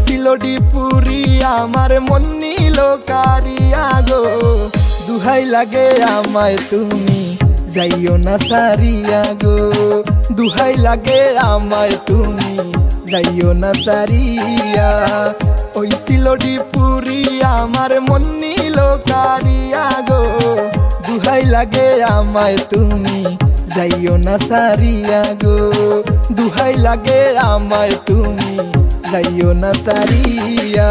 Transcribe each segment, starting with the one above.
সিলোডি পুরি আমার মন নিল কারিয়া গো দুহাই লাগে আমায় তুমি যাইও না সারিয়া গো দুহাই লাগে আমায় তুমি যাইও না সারিয়া ওই সিলোডি পুরি আমার মন নিল কারিয়া গো দুহাই লাগে আমায় তুমি যাইও না সারিয়া গো দুহাই লাগে আমায় তুমি যাইও না সারিয়া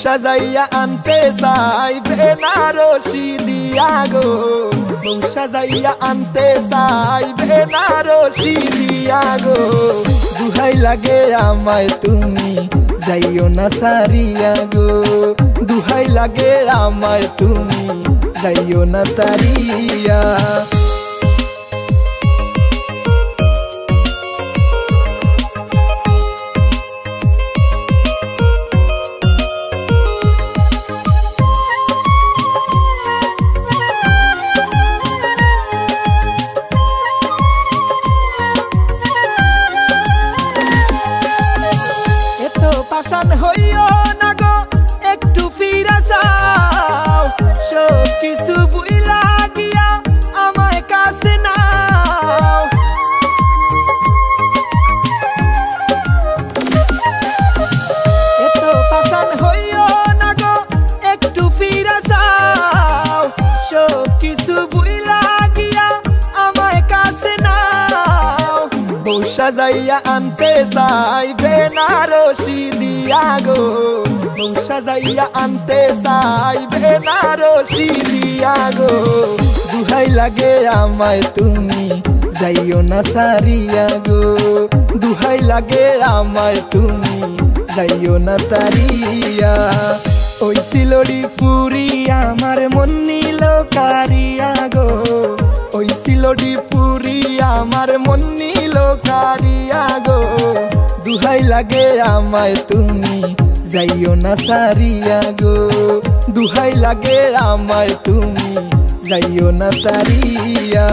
সাজাইয়া আনতে চাই বেনারসি দিয়া গো সাজাইয়া আনতে চাই বেনারসি দিয়া গো দুহাই লাগে আমায় তুমি যাইও না সারিয়া গো দুহাই লাগে আমায় তুমি যাইও না সারিয়া পাশান হইও না গো একটু ফিরা যাও সব কিছু ভুইলা গিয়া আমায় কাছে নাও এত পাশান হইও না গো একটু ফিরা যাও সব কিছু ভুইলা গিয়া আমায় কাছে নাও বউ সাজাইয়া আনতে চাই বেনারসি দিয়া গো বউ সাজাইয়া আনতে চাই বেনারসি দিয়া গো দুহাই লাগে আমায় তুমি যাইও না সারিয়া গো দুহাই লাগে আমায় তুমি যাইও না সারিয়া ওই সিলোডি পুরি আমার মন নিল কারিয়া গো ওই সিলোডি পুরি আমার মন নিল কারিয়া গো দুহাই লাগে আমায় তুমি যাইও না সারিয়া গো দুহাই লাগে আমায় তুমি যাইও না সারিয়া।